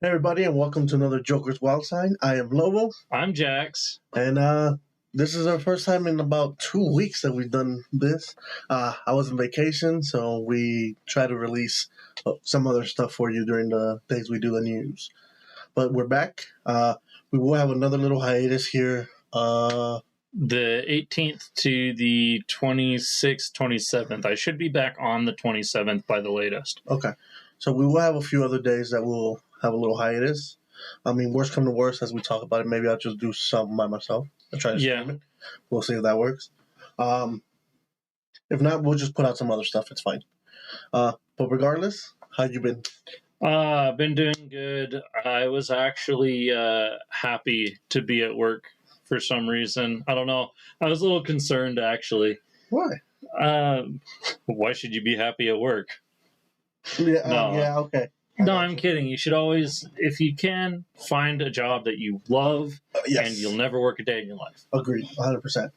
Hey everybody, and welcome to another Joker's Wild Side. I am Lobo, I'm Jax. and this is our first time in about 2 weeks that we've done this. I was on vacation, so we try to release some other stuff for you during the days we do the news. But we're back. We will have another little hiatus here. The 18th to the 26th, 27th. I should be back on the 27th by the latest. Okay. So we will have a few other days that we'll have a little hiatus. I mean, worst come to worst, as we talk about it, maybe I'll just do something by myself. I'll try to stream it. We'll see if that works. If not, we'll just put out some other stuff. It's fine. But regardless, how you been? I've been doing good. I was actually happy to be at work for some reason. I don't know. I was a little concerned, actually. Why? Why should you be happy at work? Yeah, okay. No, I'm kidding. You should always, if you can, find a job that you love, yes. And you'll never work a day in your life. Agreed, 100%.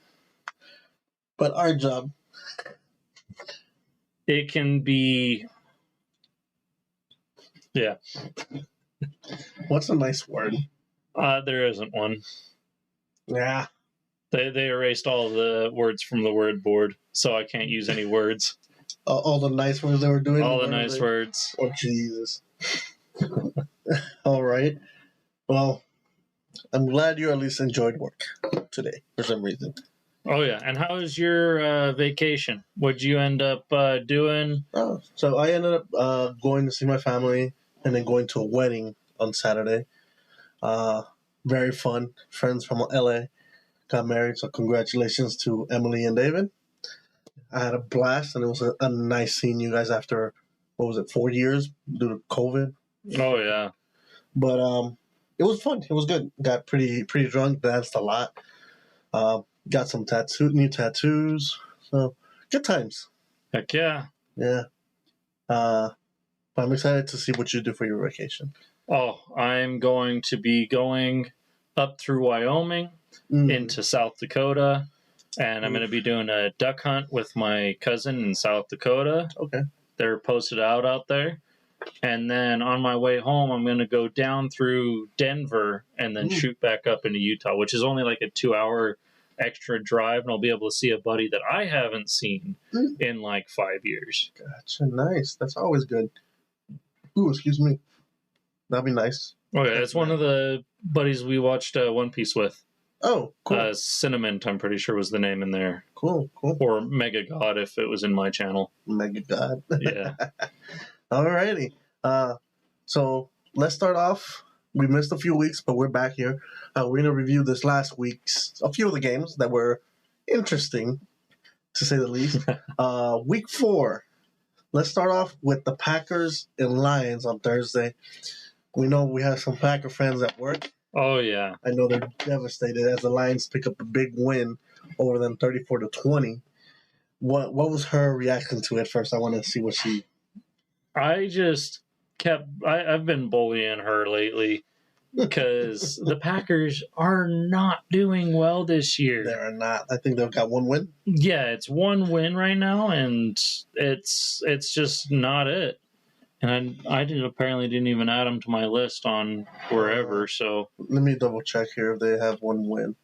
But our job, it can be, yeah. What's a nice word? There isn't one. Yeah. They erased all the words from the word board, so I can't use any words. All the nice words they were doing? All the nice words. Oh, Jesus. All right. Well, I'm glad you at least enjoyed work today for some reason. Oh, yeah. And how was your vacation? What'd you end up doing? Oh, so I ended up going to see my family and then going to a wedding on Saturday. Very fun. Friends from LA got married, so congratulations to Emily and David. I had a blast, and it was a nice seeing you guys after, 4 years due to COVID? Oh, yeah. But it was fun. It was good. Got pretty drunk, danced a lot. Got some new tattoos. So, good times. Heck yeah. Yeah. But I'm excited to see what you do for your vacation. Oh, I'm going to be going up through Wyoming into South Dakota. And I'm going to be doing a duck hunt with my cousin in South Dakota. Okay. They're posted out there. And then on my way home, I'm going to go down through Denver and then shoot back up into Utah, which is only like a 2-hour extra drive. And I'll be able to see a buddy that I haven't seen in like 5 years. Gotcha. Nice. That's always good. Ooh, excuse me. That'd be nice. Oh, yeah. It's one of the buddies we watched One Piece with. Oh, cool. Cinnamon, I'm pretty sure, was the name in there. Cool. Or Mega God, if it was in my channel. Mega God. Yeah. Alrighty. So let's start off. We missed a few weeks, but we're back here. We're going to review this last week's, a few of the games that were interesting, to say the least. Week 4. Let's start off with the Packers and Lions on Thursday. We know we have some Packer fans at work. Oh, yeah. I know they're devastated as the Lions pick up a big win over them 34-20. What was her reaction to it first? I want to see what she... I just I've been bullying her lately because the Packers are not doing well this year. They're not. I think they've got one win. Yeah, it's one win right now, and it's just not it. And I apparently didn't even add them to my list on wherever. So let me double check here if they have one win.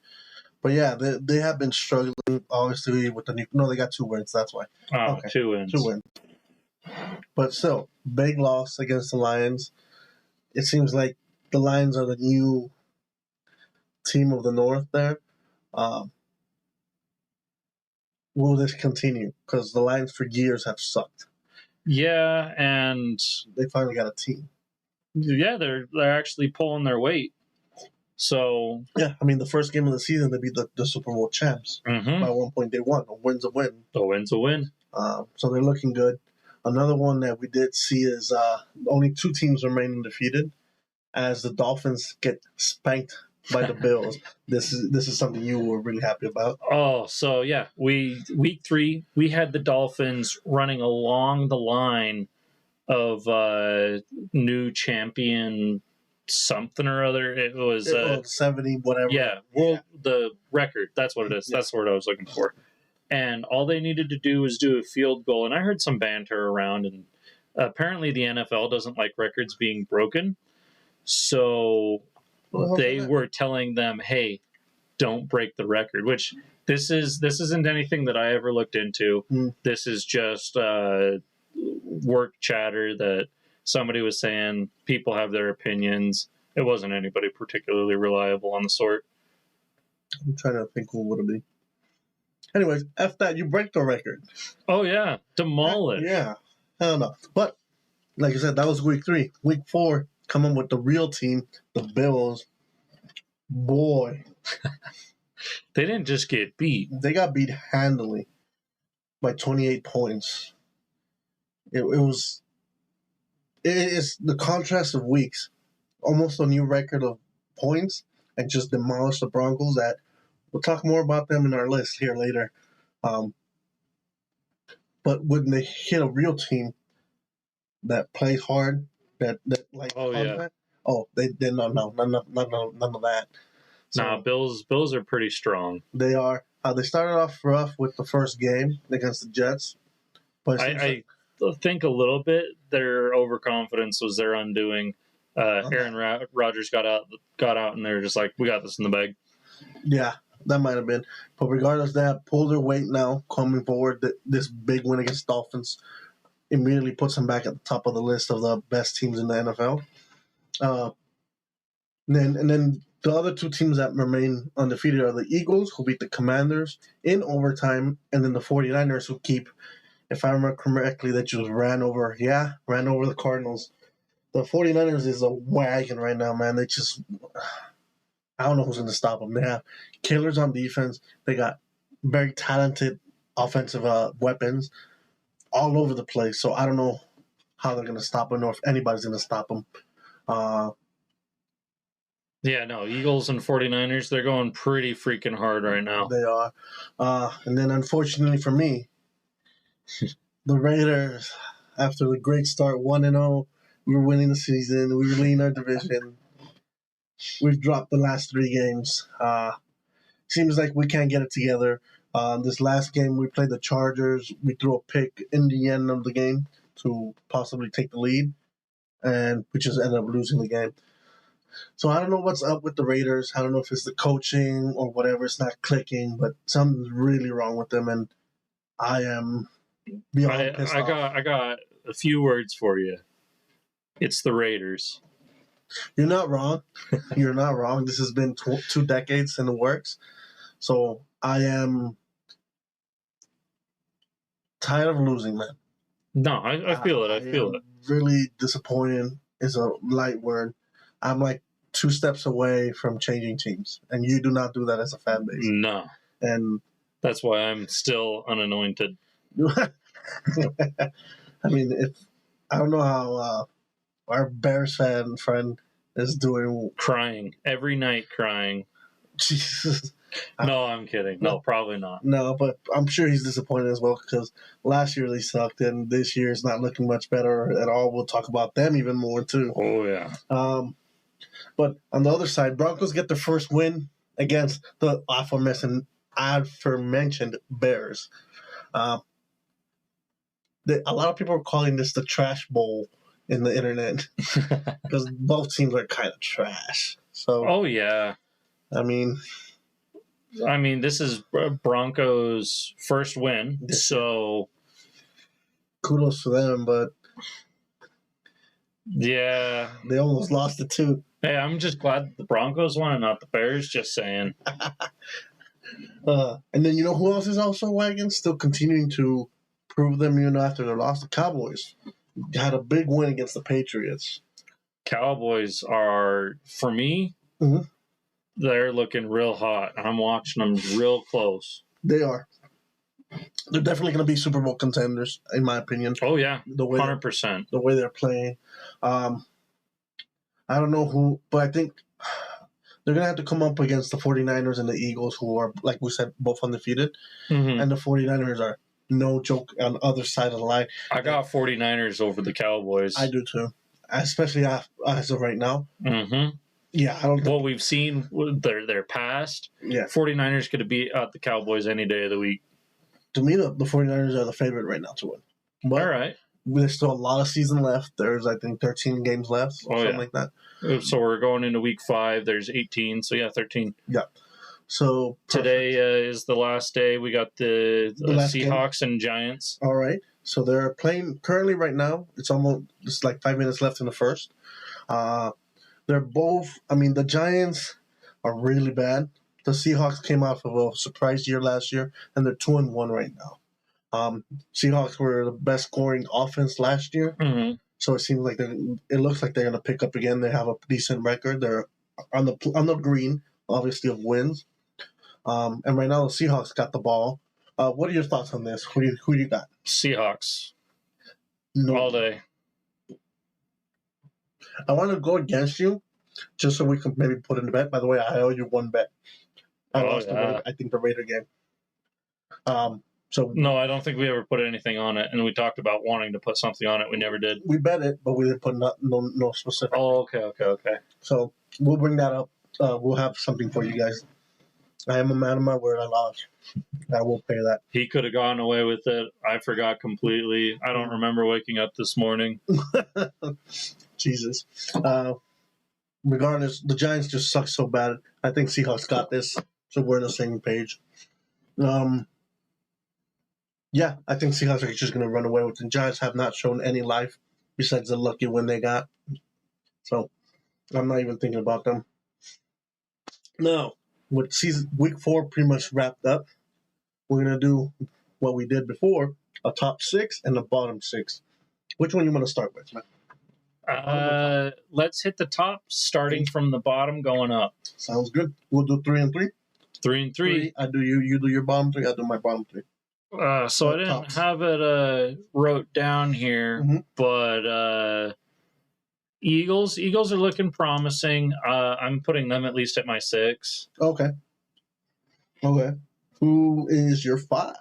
But yeah, they have been struggling obviously with the new. No, they got 2 wins. That's why. Oh, okay. 2 wins. 2 wins. But still, big loss against the Lions. It seems like the Lions are the new team of the North there. Will this continue? Because the Lions for years have sucked. Yeah, and they finally got a team. Yeah, they're actually pulling their weight. So yeah, I mean the first game of the season they beat the Super Bowl champs. By 1 point they won. A win's a win. A win's a win. So they're looking good. Another one that we did see is only 2 teams remain undefeated, as the Dolphins get spanked by the Bills. This is something you were really happy about. Oh, so yeah, week 3 we had the Dolphins running along the line of new champion something or other. It was 70 whatever. Yeah, the record. That's what it is. Yeah. That's the word I was looking for. And all they needed to do was do a field goal. And I heard some banter around, and apparently the NFL doesn't like records being broken. So Well, they were telling them, hey, don't break the record, which this isn't anything that I ever looked into. This is just work chatter that somebody was saying. People have their opinions. It wasn't anybody particularly reliable on the sort. I'm trying to think who would it be. Anyways, F that, you break the record. Oh, yeah. Demolish. Yeah. Hell no. But, like I said, that was week 3. Week 4, coming with the real team, the Bills. Boy. They didn't just get beat. They got beat handily by 28 points. It's the contrast of weeks. Almost a new record of points and just demolished the Broncos. That we'll talk more about them in our list here later. But when they hit a real team that plays hard, that like they no none of that. So, Bills are pretty strong. They are. They started off rough with the first game against the Jets, but I think a little bit their overconfidence was their undoing. Aaron Rodgers got out, and they're just like, we got this in the bag. Yeah, that might have been. But regardless of that, pull their weight now coming forward. This big win against Dolphins immediately puts them back at the top of the list of the best teams in the NFL. And then the other 2 teams that remain undefeated are the Eagles, who beat the Commanders in overtime, and then the 49ers, who keep, if I remember correctly, that just ran over the Cardinals. The 49ers is a wagon right now, man. They just, I don't know who's going to stop them. They have killers on defense. They got very talented offensive weapons all over the place. So I don't know how they're going to stop them or if anybody's going to stop them. Eagles and 49ers, they're going pretty freaking hard right now. They are. And then unfortunately for me, the Raiders, after the great start, 1-0, we were winning the season. We were leading our division. We've dropped the last 3 games. Seems like we can't get it together. This last game, we played the Chargers. We threw a pick in the end of the game to possibly take the lead, and we just ended up losing the game. So I don't know what's up with the Raiders. I don't know if it's the coaching or whatever. It's not clicking, but something's really wrong with them, and I am beyond pissed off. I got a few words for you. It's the Raiders. You're not wrong. You're not wrong. This has been 2 decades in the works. So I am tired of losing, man. No, I feel it. I feel it. Really disappointed is a light word. I'm like 2 steps away from changing teams, and you do not do that as a fan base. No. And that's why I'm still unanointed. I mean, I don't know how our Bears fan friend is doing. Crying. Every night crying. Jesus. No, I'm kidding. No, probably not. No, but I'm sure he's disappointed as well because last year they sucked, and this year is not looking much better at all. We'll talk about them even more, too. Oh, yeah. But on the other side, Broncos get their first win against the aforementioned Bears. A lot of people are calling this the trash bowl in the internet because both teams are kind of trash. So, oh yeah, I mean, this is Broncos' first win, so kudos to them. But yeah, they almost lost it too. Hey, I'm just glad the Broncos won and not the Bears. Just saying. And then you know who else is also wagon, still continuing to prove them even after their loss? The Cowboys had a big win against the Patriots. Cowboys are, for me, they're looking real hot. I'm watching them real close. They are. They're definitely going to be Super Bowl contenders, in my opinion. Oh, yeah. 100%. The way they're playing. I don't know who, but I think they're going to have to come up against the 49ers and the Eagles, who are, like we said, both undefeated. Mm-hmm. And the 49ers are no joke on the other side of the line. I got 49ers over the Cowboys. I do too, especially as of right now. Mm-hmm. Yeah, I don't. What we've seen, their past. Yeah, 49ers could beat out the Cowboys any day of the week. To me, the 49ers are the favorite right now to win. But all right. There's still a lot of season left. There's, I think, 13 games left, something like that. So we're going into week 5. There's 18. So, 13. Yeah. So today is the last day. We got the Seahawks game. And Giants. All right. So they're playing currently right now. It's like 5 minutes left in the first. They're both, the Giants are really bad. The Seahawks came off of a surprise year last year, and they're 2-1 right now. Seahawks were the best scoring offense last year, so it seems like it looks like they're going to pick up again. They have a decent record. They're on the green, obviously, of wins. And right now the Seahawks got the ball. What are your thoughts on this? Who you got? Seahawks. No. All day. I want to go against you, just so we can maybe put in the bet. By the way, I owe you one bet. I lost the Raider game. So no, I don't think we ever put anything on it, and we talked about wanting to put something on it. We never did. We bet it, but we didn't put no specific. Oh, okay. So we'll bring that up. We'll have something for you guys. I am a man of my word. I lost. I will pay that. He could have gone away with it. I forgot completely. I don't remember waking up this morning. Jesus. Regardless, the Giants just suck so bad. I think Seahawks got this, so we're on the same page. Yeah, I think Seahawks are just going to run away with it. The Giants have not shown any life besides the lucky win they got. So I'm not even thinking about them. Now, with week 4 pretty much wrapped up, we're going to do what we did before, a top 6 and a bottom 6. Which one you want to start with, man? Let's hit the top, starting from the bottom, going up. Sounds good. We'll do 3 and 3. 3 and 3. I do you do your bottom 3. I do my bottom 3. So I didn't have it wrote down here, but Eagles are looking promising. I'm putting them at least at my 6. Okay. Who is your 5?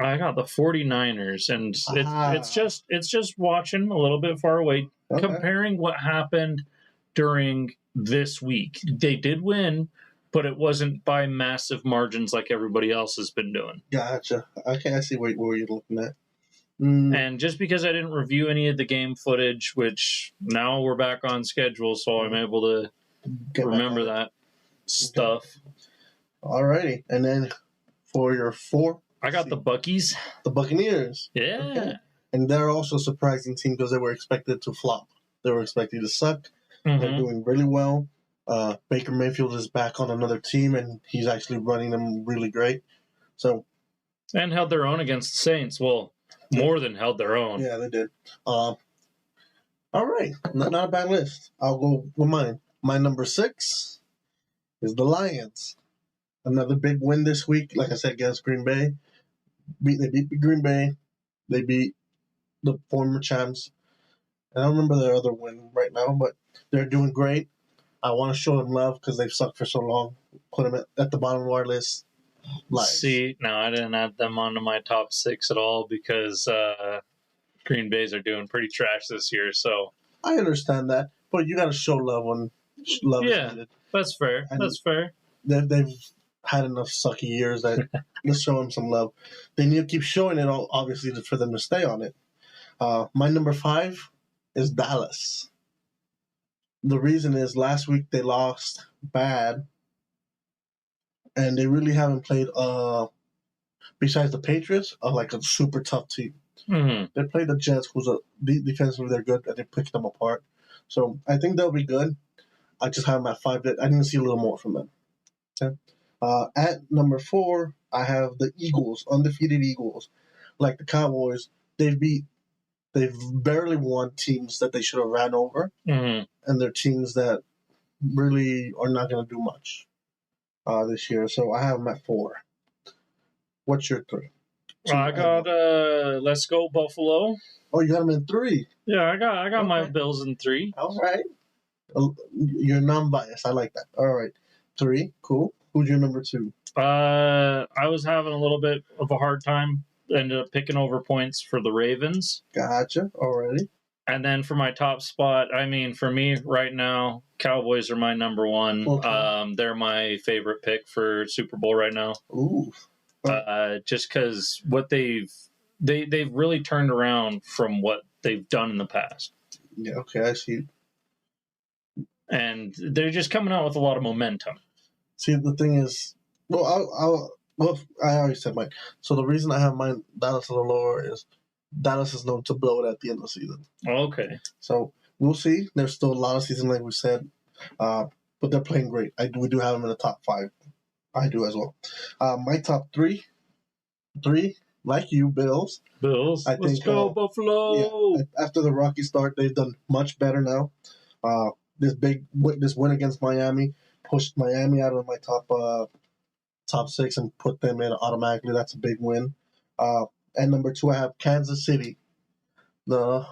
I got the 49ers, and it's just watching a little bit far away, comparing what happened during this week. They did win, but it wasn't by massive margins like everybody else has been doing. Gotcha. Okay, I see where you're looking at. And just because I didn't review any of the game footage, which now we're back on schedule, so I'm able to remember that stuff. Alrighty. And then for your 4, I got the Buckies. The Buccaneers. Yeah. Okay. And they're also a surprising team because they were expected to flop. They were expected to suck. They're doing really well. Baker Mayfield is back on another team, and he's actually running them really great. And held their own against the Saints. Well, more than held their own. Yeah, they did. All right. Not a bad list. I'll go with mine. My number 6 is the Lions. Another big win this week, like I said, against Green Bay. They beat Green Bay. They beat the former champs. I don't remember their other win right now, but they're doing great. I want to show them love because they've sucked for so long. Put them at the bottom of our list. Lions. See, no, I didn't add them onto my top 6 at all because Green Bay's are doing pretty trash this year. So I understand that, but you got to show love when love is needed. That's fair. And that's fair. They've had enough sucky years that let's show them some love. They need to keep showing it, obviously, for them to stay on it. My number 5 is Dallas. The reason is last week they lost bad, and they really haven't played, besides the Patriots, like a super tough team. They played the Jets, who's defensively they're good, and they picked them apart. So I think they'll be good. I just have them at 5. I need to see a little more from them. Okay. At number 4, I have the Eagles, undefeated Eagles. Like the Cowboys, they've barely won teams that they should have ran over, and they're teams that really are not going to do much this year. So I have them at 4. What's your 3? I got Let's Go Buffalo. Oh, you got them in 3. Yeah, I got my Bills in 3. All right. You're non-biased. I like that. All right. 3, cool. Who's your number 2? I was having a little bit of a hard time. Ended up picking over points for the Ravens. Gotcha. Already. And then for my top spot, for me right now, Cowboys are my number 1. Okay. They're my favorite pick for Super Bowl right now. Ooh. Just because what they've they've really turned around from what they've done in the past. Yeah, okay, I see. And they're just coming out with a lot of momentum. See, the thing is, well, I already said mine. So the reason I have mine Dallas a little lower is Dallas is known to blow it at the end of the season. Okay. So we'll see. There's still a lot of season, like we said, but they're playing great. We do have them in the top 5. I do as well. My top three, like you, Bills. Bills. Let's go, Buffalo. Yeah, after the rocky start, they've done much better now. This win against Miami pushed Miami out of my top 6 and put them in automatically. That's a big win. And number 2, I have Kansas City, the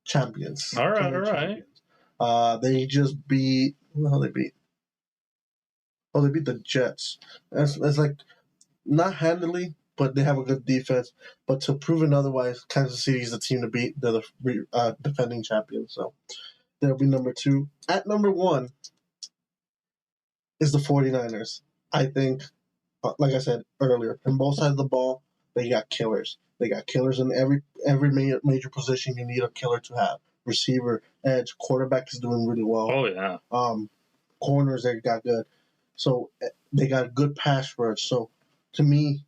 champions. All right. They just beat. Who the hell they beat? Oh, they beat the Jets. It's like not handily, but they have a good defense. But to prove it otherwise, Kansas City is the team to beat. They're the defending champions. So they'll be number 2. At number 1 is the 49ers. I think, like I said earlier, on both sides of the ball, they got killers. They got killers in every major position you need a killer to have. Receiver, edge, quarterback is doing really well. Oh, yeah. Corners, they got good. So they got a good pass rush. So to me,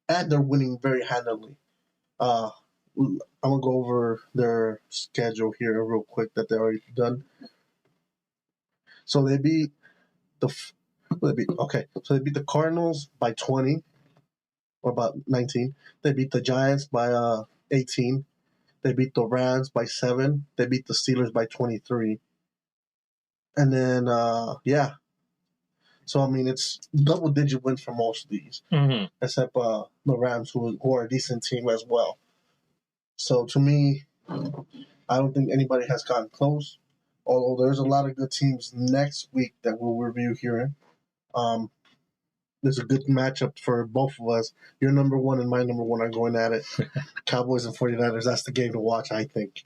and they're winning very handily. I'm going to go over their schedule here real quick that they already done. So they beat So they beat the Cardinals by 20 or about 19. They beat the Giants by 18. They beat the Rams by 7. They beat the Steelers by 23. And then, So, I mean, it's double-digit wins for most of these, except the Rams, who are a decent team as well. So, to me, I don't think anybody has gotten close, although there's a lot of good teams next week that we'll review here. There's a good matchup for both of us. Your number 1 and my number 1 are going at it. Cowboys and 49ers, that's the game to watch, I think.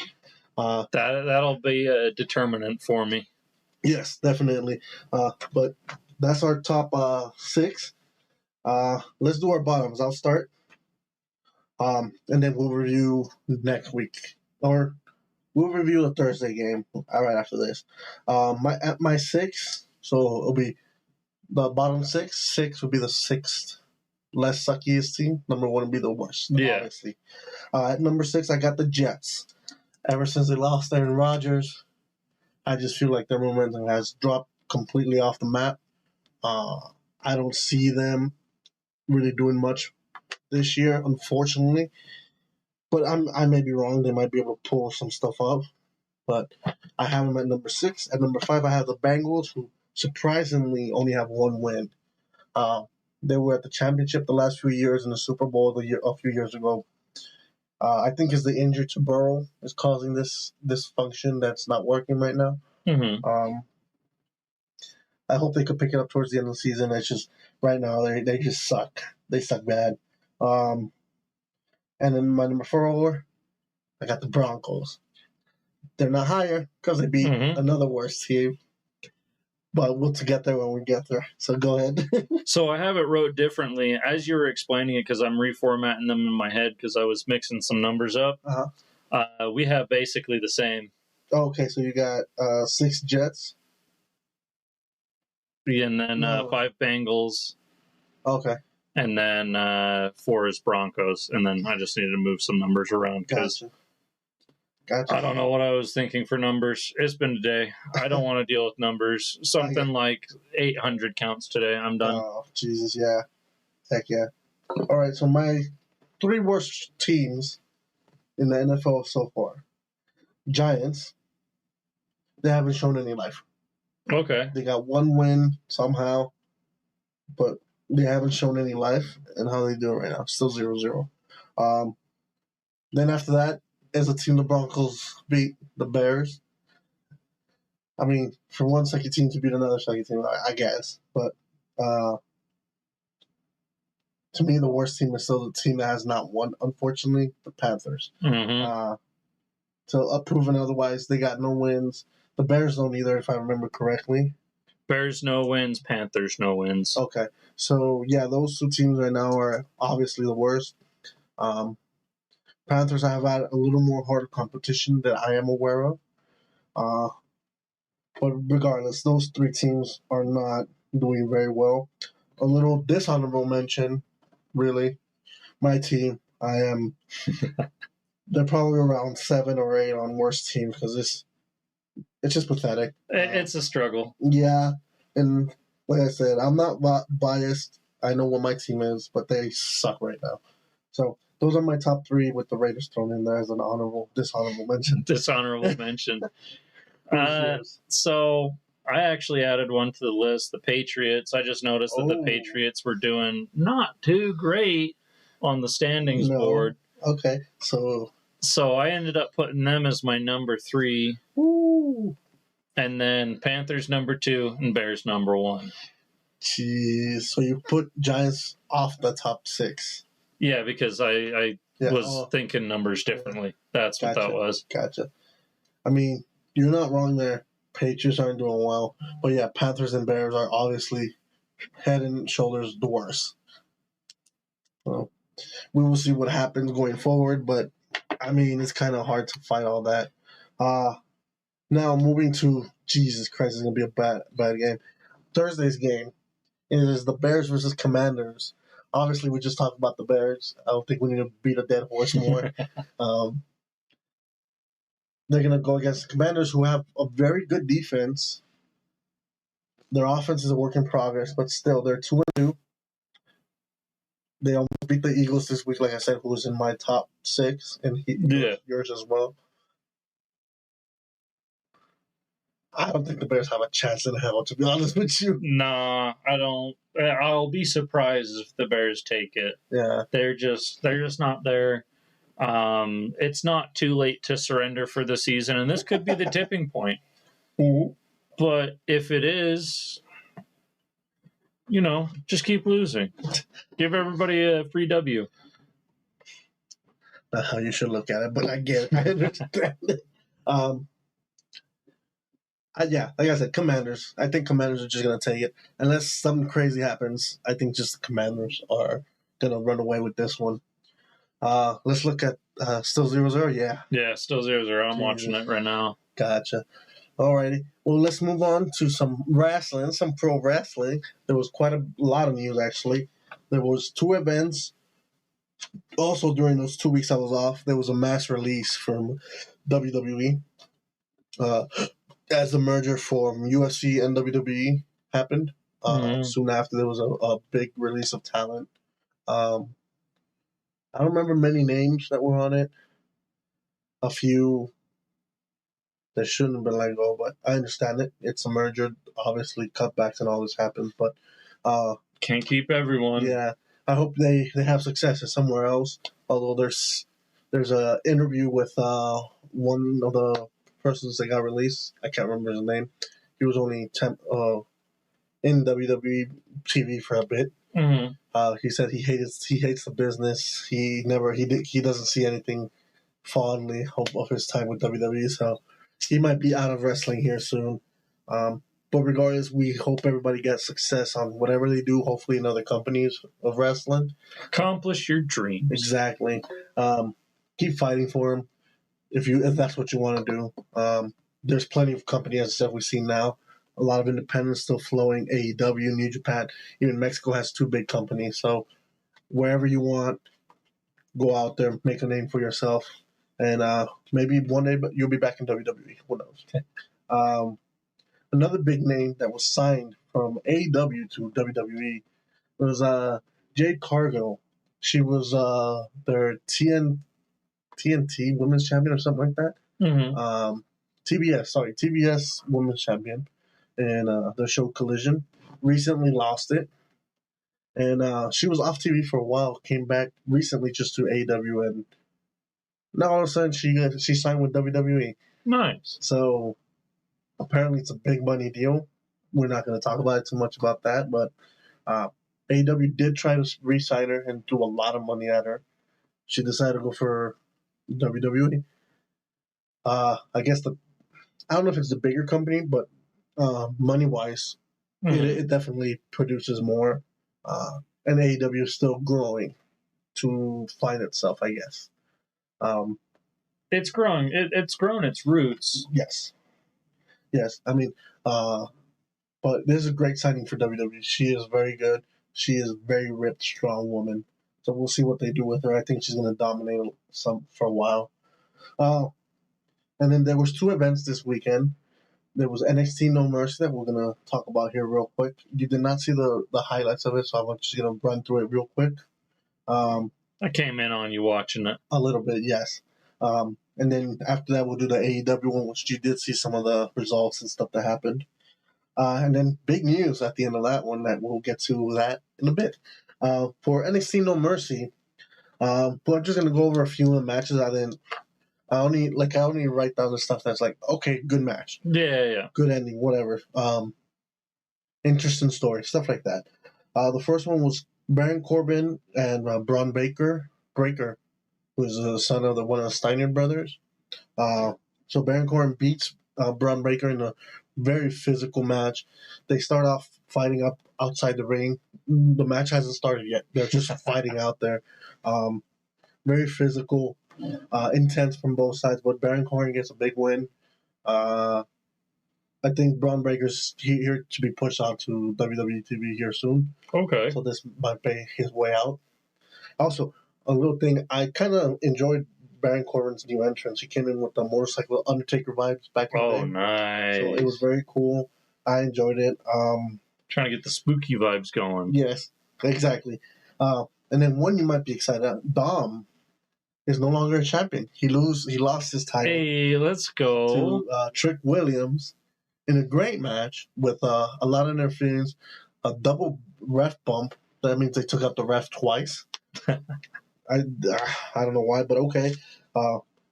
That'll be a determinant for me. Yes, definitely. But that's our top 6. Let's do our bottoms. I'll start. And then we'll review next week. Or we'll review the Thursday game right after this. My 6, so it'll be the bottom 6. 6 would be the 6th less suckiest team. Number 1 would be the worst, obviously. At number 6, I got the Jets. Ever since they lost Aaron Rodgers, I just feel like their momentum has dropped completely off the map. I don't see them really doing much this year, unfortunately. But I may be wrong. They might be able to pull some stuff up. But I have them at number 6. At number 5, I have the Bengals, who surprisingly only have 1 win. They were at the championship the last few years in the Super Bowl a few years ago. I think it's the injury to Burrow is causing this dysfunction that's not working right now. I hope they could pick it up towards the end of the season. It's just right now they just suck. They suck bad. And then my number 4, I got the Broncos. They're not higher because they beat another worse team. But we'll get there when we get there. So go ahead. So I have it wrote differently. As you were explaining it, because I'm reformatting them in my head because I was mixing some numbers up, we have basically the same. Okay, so you got 6 Jets. And then 5 Bengals. Okay. And then 4 is Broncos. And then I just needed to move some numbers around because Gotcha. I don't know what I was thinking for numbers. It's been a day. I don't want to deal with numbers. Something like 800 counts today. I'm done. Oh, Jesus, yeah. Heck yeah. All right, so my 3 worst teams in the NFL so far. Giants. They haven't shown any life. Okay. They got 1 win somehow, but they haven't shown any life. And how they do it right now? Still 0-0. Then after that is a team the Broncos beat the Bears. I mean, for one sucky team to beat another sucky team, I guess. But to me, the worst team is still the team that has not won, unfortunately, the Panthers. So, proven otherwise, they got no wins. The Bears don't either, if I remember correctly. Bears no wins, Panthers no wins. Okay. So, yeah, those 2 teams right now are obviously the worst. Panthers have had a little more harder competition that I am aware of. Uh, but regardless, those three teams are not doing very well. A little dishonorable mention, really. My team, I am. They're probably around 7 or 8 on worst teams because it's just pathetic. It's a struggle. Yeah, and like I said, I'm not biased. I know what my team is, but they suck right now. So those are my top 3 with the Raiders thrown in there as an dishonorable mention. Dishonorable mention. Who's yours? So I actually added one to the list, the Patriots. I just noticed that the Oh. Patriots were doing not too great on the standings board. Okay, so I ended up putting them as my number 3. Woo. And then Panthers number 2 and Bears number 1. Jeez, so you put Giants off the top 6. Yeah, because I Yeah, was thinking numbers differently. That's what that was. Gotcha. I mean, you're not wrong there. Patriots aren't doing well. But yeah, Panthers and Bears are obviously head and shoulders the worst. So we will see what happens going forward, but I mean, it's kind of hard to fight all that. Now moving to Jesus Christ, it's gonna be a bad game. Thursday's game is the Bears versus Commanders. Obviously, we just talked about the Bears. I don't think we need to beat a dead horse more. They're gonna go against the Commanders, who have a very good defense. Their offense is a work in progress, but still, they're 2-2. They almost beat the Eagles this week, like I said, who was in my top 6, and yours as well. I don't think the Bears have a chance in hell, to be honest with you. Nah, I don't. I'll be surprised if the Bears take it. Yeah, they're just not there. It's not too late to surrender for the season, and this could be the tipping point. Mm-hmm. But if it is, just keep losing. Give everybody a free W. Not how you should look at it, but I get it. I understand it. Yeah, like I said, Commanders. I think Commanders are just going to take it. Unless something crazy happens, I think just the Commanders are going to run away with this one. Let's look at still 0-0, yeah. Yeah, still 0-0. I'm watching it right now. Gotcha. Alrighty. Well, let's move on to some wrestling, some pro wrestling. There was quite a lot of news, actually. There was 2 events. Also, during those 2 weeks I was off, there was a mass release from WWE. As the merger from UFC and WWE happened. Soon after, there was a big release of talent. I don't remember many names that were on it. A few that shouldn't have been let go, but I understand it. It's a merger. Obviously, cutbacks and all this happens, but can't keep everyone. Yeah, I hope they have success somewhere else. Although there's a interview with one of the persons that got released. I can't remember his name. He was only in WWE TV for a bit. Mm-hmm. He said he hates the business. He doesn't see anything fondly of his time with WWE. So he might be out of wrestling here soon. But regardless, we hope everybody gets success on whatever they do. Hopefully, in other companies of wrestling. Accomplish your dreams. Exactly. Keep fighting for them if that's what you want to do. There's plenty of companies and stuff we see now. A lot of independents still flowing. AEW, New Japan, even Mexico has 2 big companies. So wherever you want, go out there, make a name for yourself, and maybe one day you'll be back in WWE. Who knows? Another big name that was signed from AEW to WWE was Jade Cargil. She was their TNT Women's Champion or something like that. Mm-hmm. TBS Women's Champion, and the show Collision. Recently lost it, and she was off TV for a while. Came back recently just to AEW, and now all of a sudden she signed with WWE. Nice. So apparently it's a big money deal. We're not going to talk about it too much about that, but AEW did try to re-sign her and threw a lot of money at her. She decided to go for WWE. I guess I don't know if it's the bigger company, but money-wise, it definitely produces more. And AEW is still growing to find itself, I guess. It's growing. It's grown its roots. Yes. I mean, but this is a great signing for WWE. She is very good. She is a very ripped, strong woman. So we'll see what they do with her. I think she's going to dominate some for a while. And then there was 2 events this weekend. There was NXT No Mercy that we're going to talk about here real quick. You did not see the highlights of it, so I'm just going to run through it real quick. I came in on you watching it. A little bit, yes. And then after that, we'll do the AEW one, which you did see some of the results and stuff that happened. And then big news at the end of that one that we'll get to that in a bit. For NXT No Mercy, but I'm just going to go over a few of the matches. I only write down the stuff that's like, okay, good match. Yeah. Good ending, whatever. Interesting story, stuff like that. The first one was Baron Corbin and Braun Breaker, who's the son of one of the Steiner brothers. So Baron Corbin beats Braun Breaker in a very physical match. They start off fighting up outside the ring. The match hasn't started yet. They're just fighting out there. Very physical, intense from both sides. But Baron Corbin gets a big win. I think Braun Breaker's here to be pushed out to WWE TV here soon. Okay. So this might be his way out. Also, a little thing, I kind of enjoyed Baron Corbin's new entrance. He came in with the motorcycle Undertaker vibes back in the day. Oh, nice. So it was very cool. I enjoyed it. Trying to get the spooky vibes going. Yes, exactly. And then one you might be excited about, Dom is no longer a champion. He lost his title. Hey, let's go. To Trick Williams in a great match with a lot of interference, a double ref bump. That means they took out the ref twice. I don't know why, but okay.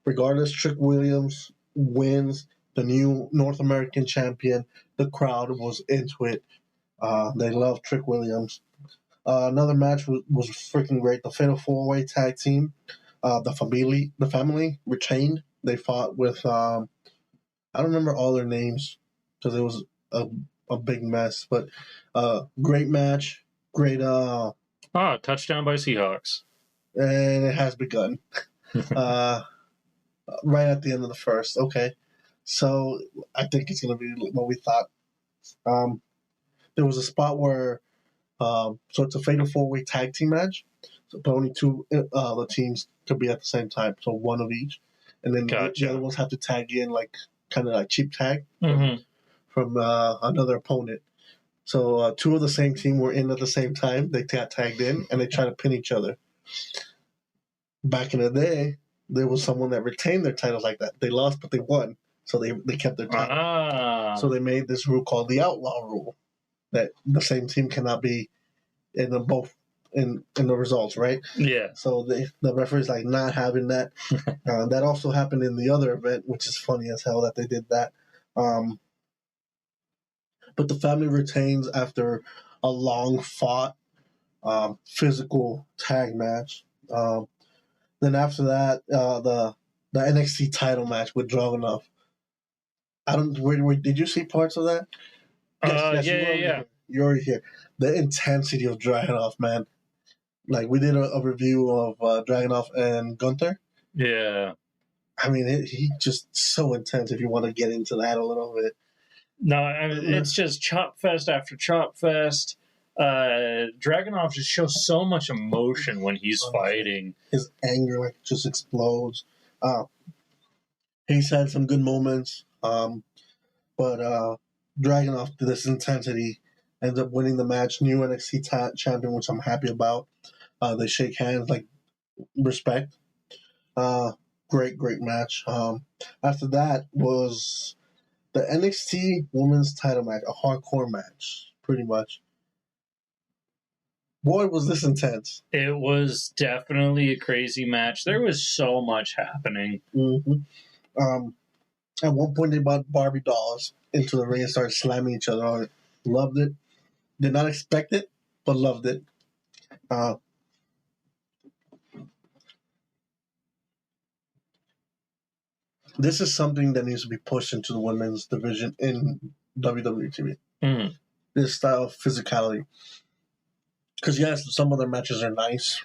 Regardless, Trick Williams wins, the new North American champion. The crowd was into it. They love Trick Williams. Another match was freaking great. The Fatal 4-Way Tag Team. The family retained. They fought with I don't remember all their names because it was a big mess. But great match. Great. Touchdown by Seahawks. And it has begun. Right at the end of the first. Okay. So I think it's going to be what we thought. There was a spot where, so it's a Fatal 4-Way Tag Team match, but only 2 the teams could be at the same time, so one of each. And then the other ones have to tag in, kind of like cheap tag from another opponent. So 2 of the same team were in at the same time. They got tagged in, and they try to pin each other. Back in the day, there was someone that retained their titles like that. They lost, but they won. So they kept their title. So they made this rule called the Outlaw Rule, that the same team cannot be in them both in the results, right? Yeah. So the referee's not having that. That also happened in the other event, which is funny as hell that they did that. But the family retains after a long fought physical tag match. Then after that, the NXT title match with Dragunov. Did you see parts of that? Yes, yeah. You're already here. The intensity of Dragunov, man. We did a review of Dragunov and Gunther. Yeah. I mean, he just so intense if you want to get into that a little bit. No, it's just chop fest after chop fest. Dragunov just shows so much emotion when he's fighting. His anger just explodes. He's had some good moments, but Dragunov, to this intensity, ends up winning the match. New NXT champion, which I'm happy about. They shake hands, respect. Great match. After that was the NXT Women's Title match, a hardcore match, pretty much. Boy, was this intense. It was definitely a crazy match. There was so much happening. Mm-hmm. At one point, they brought Barbie dolls into the ring and started slamming each other on it. Loved it. Did not expect it, but loved it. This is something that needs to be pushed into the women's division in WWE TV. Mm. This style of physicality. Because, yes, some of their matches are nice.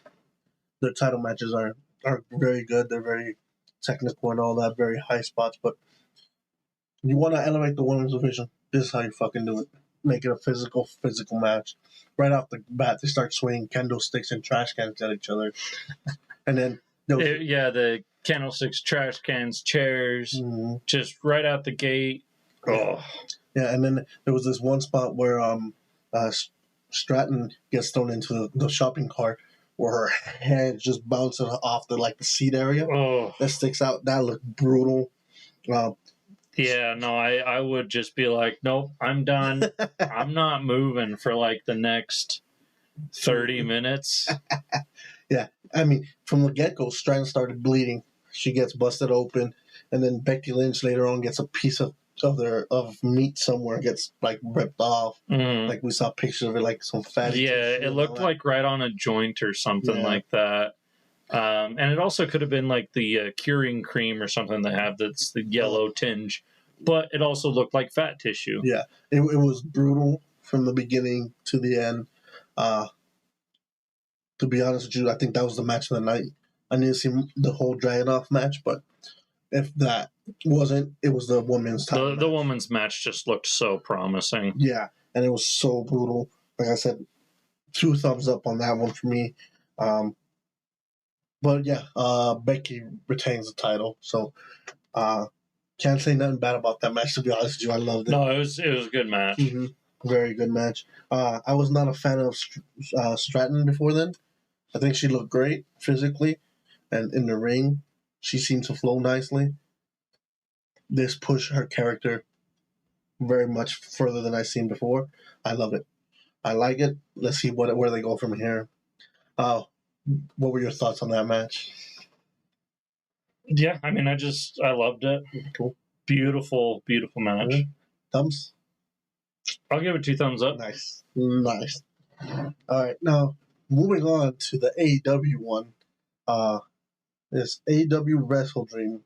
Their title matches are are very good. They're very technical and all that, very high spots. But you want to elevate the women's division. This is how you fucking do it. Make it a physical match. Right off the bat, they start swinging candlesticks and trash cans at each other. And then... the candlesticks, trash cans, chairs, just right out the gate. Oh. Yeah, and then there was this one spot where Stratton gets thrown into the shopping cart where her head just bounces off the seat area. Oh. That sticks out. That looked brutal. Yeah, no, I would just be like, nope, I'm done. I'm not moving for the next 30 minutes. Yeah, I mean, from the get-go, Stratton started bleeding. She gets busted open, and then Becky Lynch later on gets a piece of meat somewhere, gets ripped off. We saw pictures of it, some fatty. Yeah, it looked like right on a joint or something like that. And it also could have been the curing cream or something they have that's the yellow tinge, but it also looked like fat tissue. Yeah, it was brutal from the beginning to the end. To be honest with you, I think that was the match of the night. I didn't see the whole Dragunov match, but if that wasn't, it was the women's title. The women's match just looked so promising. Yeah, and it was so brutal. Like I said, 2 thumbs up on that one for me. But yeah, Becky retains the title, so can't say nothing bad about that match. To be honest with you, I loved it. No, it was a good match. Very good match. I was not a fan of Stratton before then. I think she looked great physically, and in the ring, she seemed to flow nicely. This pushed her character very much further than I've seen before. I love it. I like it. Let's see where they go from here. What were your thoughts on that match? Yeah, I mean, I loved it. Cool. Beautiful, beautiful match. Thumbs? I'll give it 2 thumbs up. Nice. All right, now moving on to the AEW one. This AEW WrestleDream.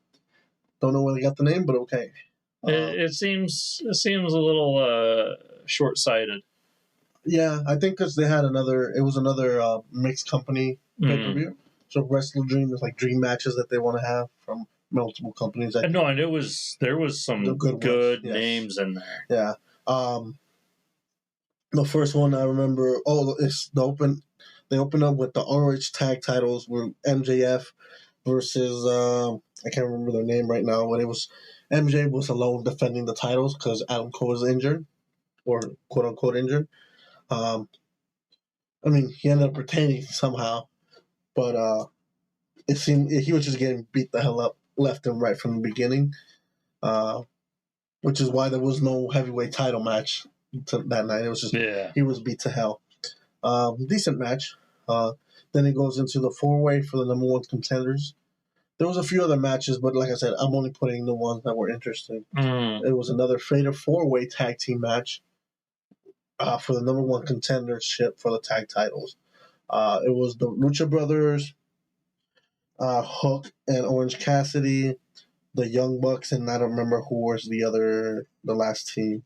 Don't know where they got the name, but okay. It seems a little short-sighted. Yeah, I think because they had another mixed company pay-per-view. So WrestleDream is dream matches that they want to have from multiple companies. No, and there was some good names in there. Yeah. The first one I remember. It's They opened up with the ROH tag titles were MJF versus I can't remember their name right now, but it was MJ was alone defending the titles because Adam Cole was injured, or quote unquote injured. I mean, he ended up retaining somehow, but it seemed he was just getting beat the hell up left and right from the beginning, which is why there was no heavyweight title match that night. It was just he was beat to hell. Decent match. Then it goes into the 4-way for the number 1 contenders. There was a few other matches, but like I said, I'm only putting the ones that were interesting. It was another fatal 4-way tag team match for the number 1 contendership for the tag titles. It was the Lucha Brothers, Hook and Orange Cassidy, the Young Bucks, and I don't remember who was the last team.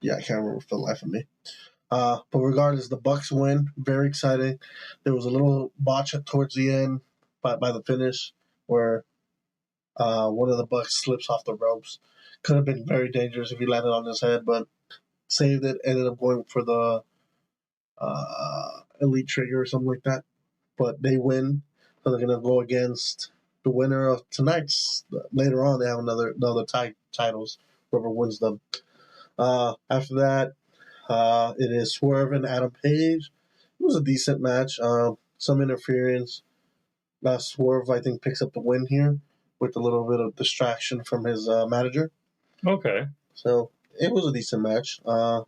Yeah, I can't remember for the life of me. But regardless, the Bucks win. Very exciting. There was a little botch towards the end by the finish where one of the Bucks slips off the ropes. Could have been very dangerous if he landed on his head, but saved it. Ended up going for the Elite Trigger or something like that. But they win. So they're going to go against the winner of tonight's. Later on, they have another tag titles. Whoever wins them. After that, it is Swerve and Adam Page. It was a decent match. Some interference. Swerve, I think, picks up the win here with a little bit of distraction from his manager. Okay. So it was a decent match. I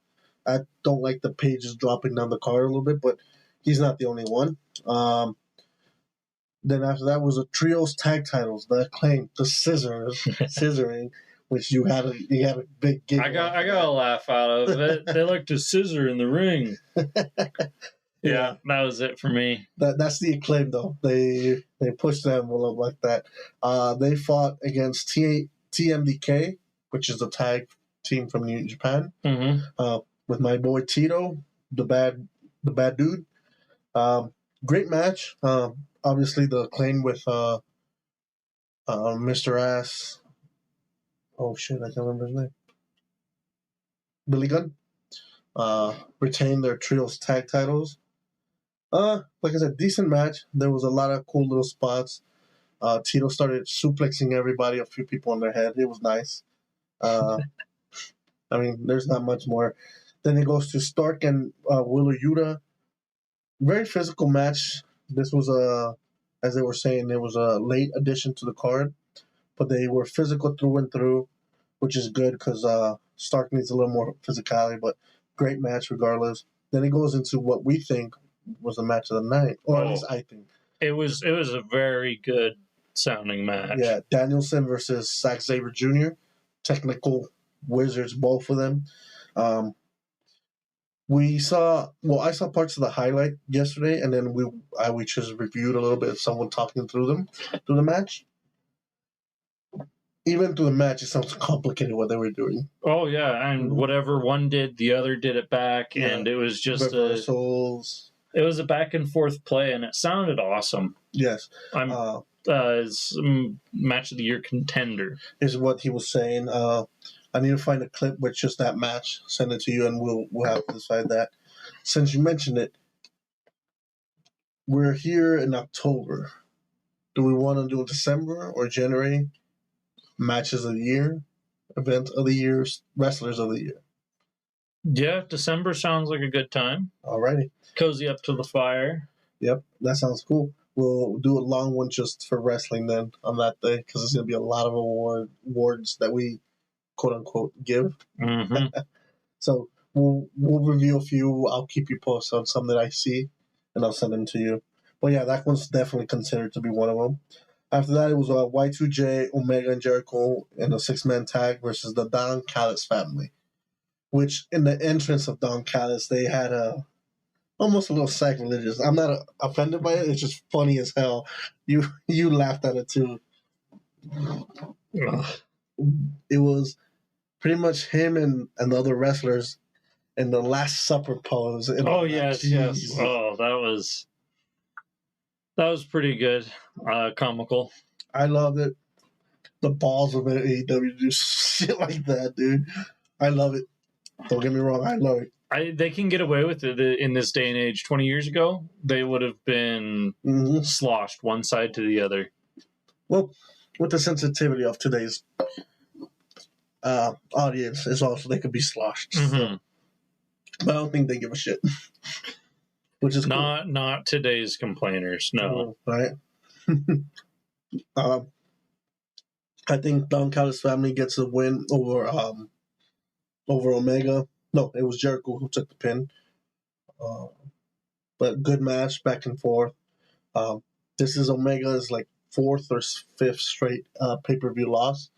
don't like the Pages dropping down the card a little bit, but he's not the only one. Then after that was a trios tag titles, the Acclaim, the Scissoring, which you had a big giggle. I got a laugh out of it. They like to scissor in the ring. Yeah, that was it for me. That's the Acclaim though. They pushed them a little like that. They fought against TMDK, which is the tag team from New Japan, with my boy Tito, the bad dude. Great match. Obviously, the claim with Mr. Ass. Oh shit, I can't remember his name. Billy Gunn. Retained their trios tag titles. Like I said, decent match. There was a lot of cool little spots. Tito started suplexing everybody, a few people on their head. It was nice. Uh, I mean, there's not much more. Then it goes to Stark and Wheeler Yuta. Very physical match. This was as they were saying, it was a late addition to the card, but they were physical through and through, which is good because Stark needs a little more physicality. But great match regardless. Then it goes into what we think was the match of the night, or at least I think. It was a very good sounding match. Yeah, Danielson versus Zack Sabre Jr. Technical wizards, both of them. I saw parts of the highlight yesterday, and then we just reviewed a little bit of someone talking through the match. Even through the match, it sounds complicated what they were doing. Oh yeah, and whatever one did, the other did it back, and it was just reversals. It was a back and forth play, and it sounded awesome. Yes, it's match of the year contender is what he was saying. I need to find a clip with just that match. Send it to you, and we'll have to decide that. Since you mentioned it, we're here in October. Do we want to do December or January? Matches of the year, event of the year, wrestlers of the year. Yeah, December sounds like a good time. Alrighty. Cozy up to the fire. Yep, that sounds cool. We'll do a long one just for wrestling then on that day because there's going to be a lot of awards that we quote unquote give. Mm-hmm. So we'll review a few. I'll keep you posted on some that I see, and I'll send them to you. But yeah, that one's definitely considered to be one of them. After that, it was Y2J, Omega, and Jericho in a 6-man tag versus the Don Callis family. Which in the entrance of Don Callis, they had almost a little sacrilegious. I'm not offended by it. It's just funny as hell. You laughed at it too. It was pretty much him and the other wrestlers in the Last Supper pose. Oh yes. Oh, that was pretty good. Comical. I loved it. The balls of AEW do shit like that, dude. I love it. Don't get me wrong, I love it. They can get away with it in this day and age. 20 years ago, they would have been sloshed one side to the other. Well, with the sensitivity of today's audience, is also they could be sloshed. Mm-hmm. So. But I don't think they give a shit. Which is not today's complainers. No, right. I think Don Callis' family gets a win over Omega. No, it was Jericho who took the pin. But good match, back and forth. This is Omega's like 4th or 5th straight pay-per-view loss.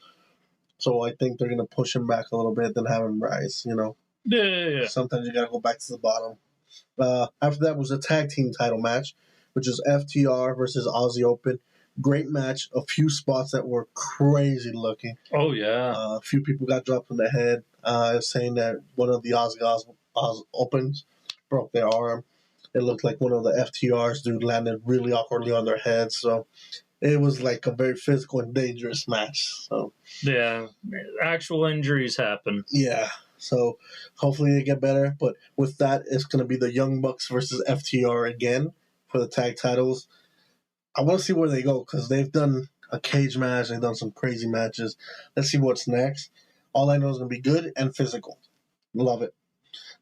So I think they're gonna push him back a little bit, then have him rise. You know. Yeah. Sometimes you gotta go back to the bottom. After that was a tag team title match, which is FTR versus Aussie Open. Great match. A few spots that were crazy looking. Oh yeah. A few people got dropped in the head. Saying that one of the Aussie Opens broke their arm. It looked like one of the FTRs dude landed really awkwardly on their head. So it was like a very physical and dangerous match. So yeah, actual injuries happen. Yeah. So hopefully they get better. But with that, it's going to be the Young Bucks versus FTR again for the tag titles. I want to see where they go because they've done a cage match. They've done some crazy matches. Let's see what's next. All I know is going to be good and physical. Love it.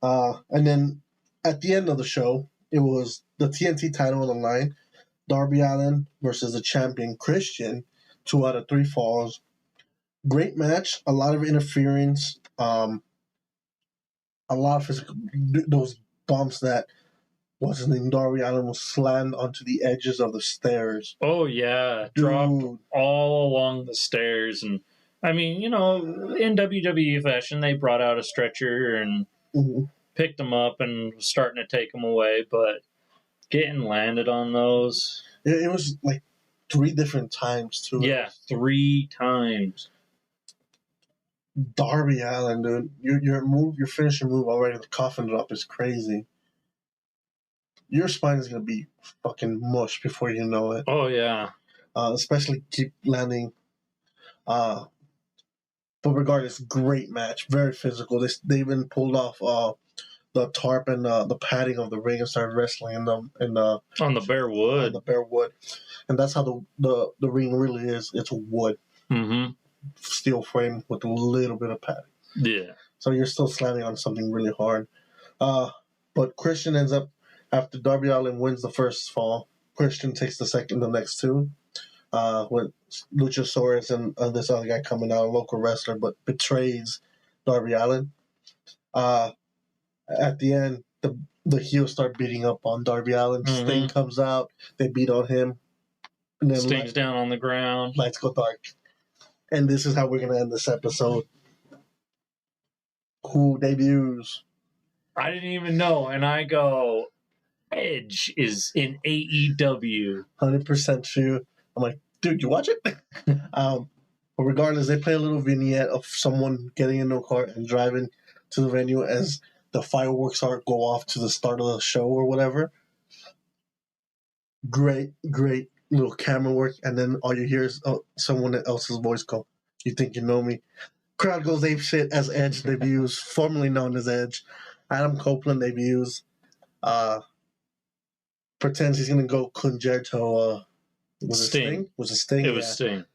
And then at the end of the show, it was the TNT title on the line. Darby Allin versus the champion Christian. 2 out of 3 falls. Great match. A lot of interference. A lot of physical. Those bumps that what's his name? Darby Allin was slammed onto the edges of the stairs. Oh yeah, dropped all along the stairs, and I mean, you know, in WWE fashion, they brought out a stretcher and picked him up and was starting to take him away, but getting landed on those. It was like 3 different times too. Yeah, 3 times. Darby Allin, dude, your finishing move already, the coffin drop is crazy. your spine is gonna be fucking mush before you know it. Oh yeah. Especially keep landing. But regardless, great match, very physical. They even pulled off the tarp and the padding of the ring and started wrestling in the on the bare wood. On the bare wood, and that's how the ring really is. It's wood, steel frame with a little bit of padding. Yeah. So you're still slamming on something really hard. But Christian ends up after Darby Allin wins the first fall. Christian takes the next two. With Luchasaurus and this other guy coming out, a local wrestler, but betrays Darby Allin. At the end, the heels start beating up on Darby Allin. Sting comes out, they beat on him. And then Sting's down on the ground. Lights go dark. And this is how we're going to end this episode. Who debuts? I didn't even know, and I go, Edge is in AEW. 100% true. I'm like, dude, you watch it? But regardless, they play a little vignette of someone getting into a car and driving to the venue as the fireworks go off to the start of the show or whatever. Great little camera work, and then all you hear is someone else's voice go, "You think you know me?" Crowd goes ape shit as Edge debuts, formerly known as Edge. Adam Copeland debuts, pretends he's gonna go Concerto. Was it Sting? Was it Sting? It was Sting.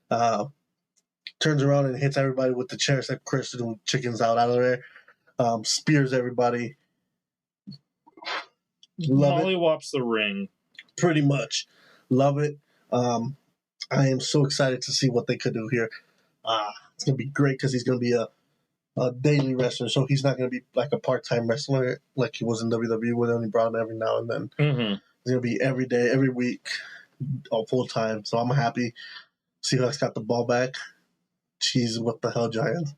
Turns around and hits everybody with the chair, except Christian chickens out of there. Spears everybody. Mollywops the ring. Pretty much. Love it. I am so excited to see what they could do here. It's going to be great because he's going to be a daily wrestler, so he's not going to be like a part-time wrestler like he was in WWE where they only brought him every now and then. He's going to be every day, every week, all full-time. So I'm happy. Seahawks got the ball back. Jeez, what the hell, Giants?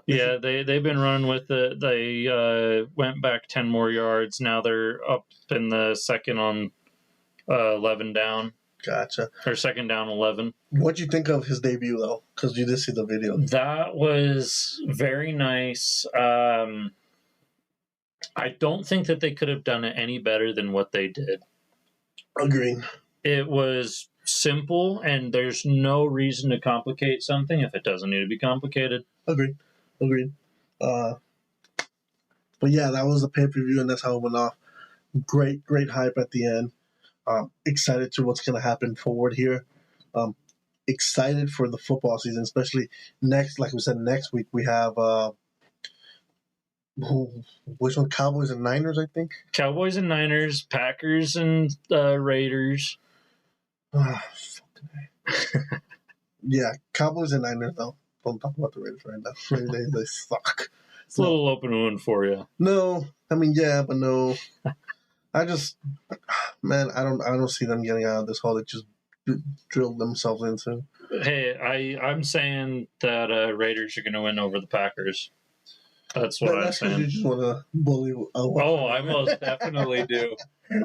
Yeah, they've been running with it. They went back 10 more yards. Now they're up in the second on 11 down. Gotcha. Or second down 11. What'd you think of his debut, though? Because you did see the video. That was very nice. I don't think that they could have done it any better than what they did. Agreed. It was simple, and there's no reason to complicate something if it doesn't need to be complicated. Agreed. But yeah, that was the pay-per-view, and that's how it went off. Great hype at the end. Excited to what's going to happen forward here. Excited for the football season, especially next, like we said, next week we have, which one? Cowboys and Niners, I think? Cowboys and Niners, Packers and Raiders. Yeah, Cowboys and Niners, though. Don't talk about the Raiders right now. They suck. It's a little open wound for you. No, I mean, yeah, but no. I just, man, I don't see them getting out of this hole they just drilled themselves into. Hey, I'm saying that Raiders are going to win over the Packers. That's what I'm saying. You just want to bully. I most definitely do.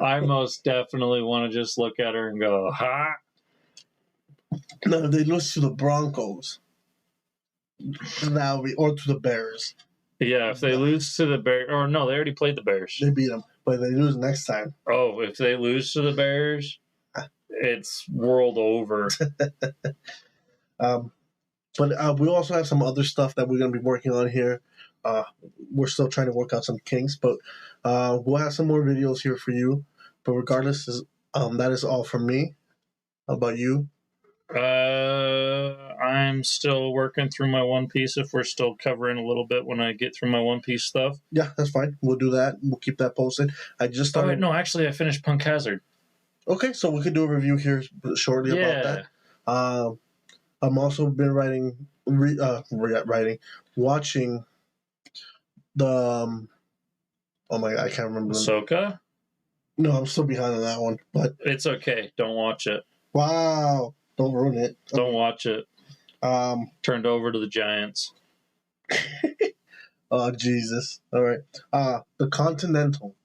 I most definitely want to just look at her and go, ha. No, they lose to the Broncos. Or to the Bears. Yeah, if they lose to the Bears, or no, they already played the Bears. They beat them, but they lose next time. Oh, if they lose to the Bears, it's world over. But we also have some other stuff that we're going to be working on here. We're still trying to work out some kinks, but we'll have some more videos here for you. But regardless, that is all from me. How about you? I'm still working through my One Piece. If we're still covering a little bit when I get through my One Piece stuff. Yeah, that's fine. We'll do that. We'll keep that posted. I just started. Oh, wait, no, actually, I finished Punk Hazard. Okay, so we could do a review here shortly about that. I'm also been watching the. Oh my God, I can't remember. Ahsoka? No, I'm still behind on that one, but it's okay. Don't watch it. Wow, don't ruin it. Don't watch it. Turned over to the Giants. Oh Jesus! All right. The Continental.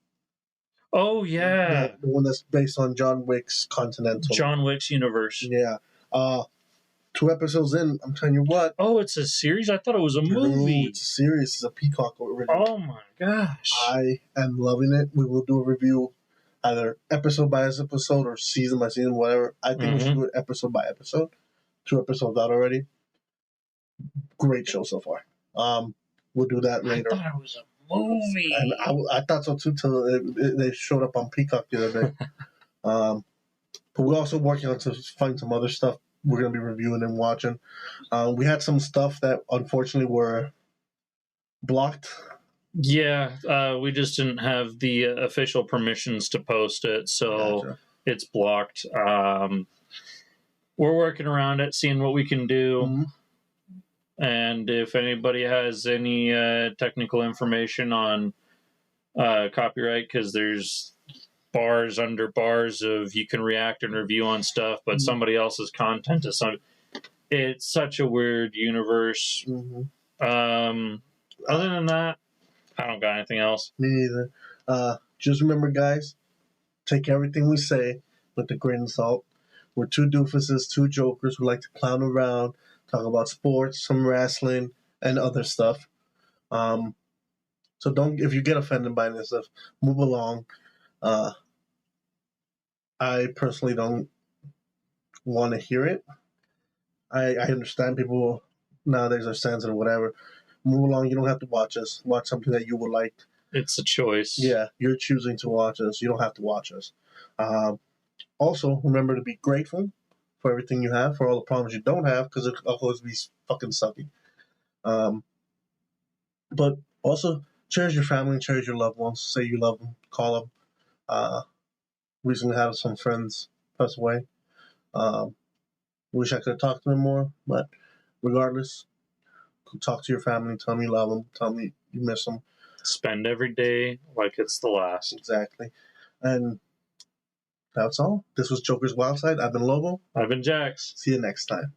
Oh yeah, the one that's based on John Wick's Continental. John Wick's universe. Yeah. 2 episodes in, I'm telling you what. Oh, it's a series? I thought it was a movie. It's a series. It's a Peacock original. Oh my gosh. I am loving it. We will do a review either episode by episode or season by season, whatever. I think we should do it episode by episode. 2 episodes out already. Great show so far. We'll do that later. I thought it was a movie. And I thought so too till they showed up on Peacock the other day. But we're also working on to find some other stuff we're going to be reviewing and watching. We had some stuff that unfortunately were blocked. Yeah, we just didn't have the official permissions to post it, so Gotcha. it's blocked. We're working around it, seeing what we can do. Mm-hmm. And if anybody has any technical information on copyright, because there's bars under bars of you can react and review on stuff, but somebody else's content is it's such a weird universe. Other than that, I don't got anything else. Me neither. Just remember, guys, take everything we say with a grain of salt. We're 2 doofuses, 2 jokers who like to clown around, talk about sports, some wrestling, and other stuff. So if you get offended by this stuff, move along. I personally don't want to hear it. I understand people nowadays are sensitive or whatever. Move along. You don't have to watch us. Watch something that you would like. It's a choice. Yeah, you're choosing to watch us. You don't have to watch us. Also, remember to be grateful for everything you have, for all the problems you don't have, because it'll always be fucking sucky. But also, cherish your family, cherish your loved ones. Say you love them. Call them. Recently had some friends pass away. Wish I could have talked to them more, but regardless, talk to your family. Tell them you love them. Tell them you miss them. Spend every day like it's the last. Exactly. And that's all. This was Joker's Wild Side. I've been Lobo. I've been Jax. See you next time.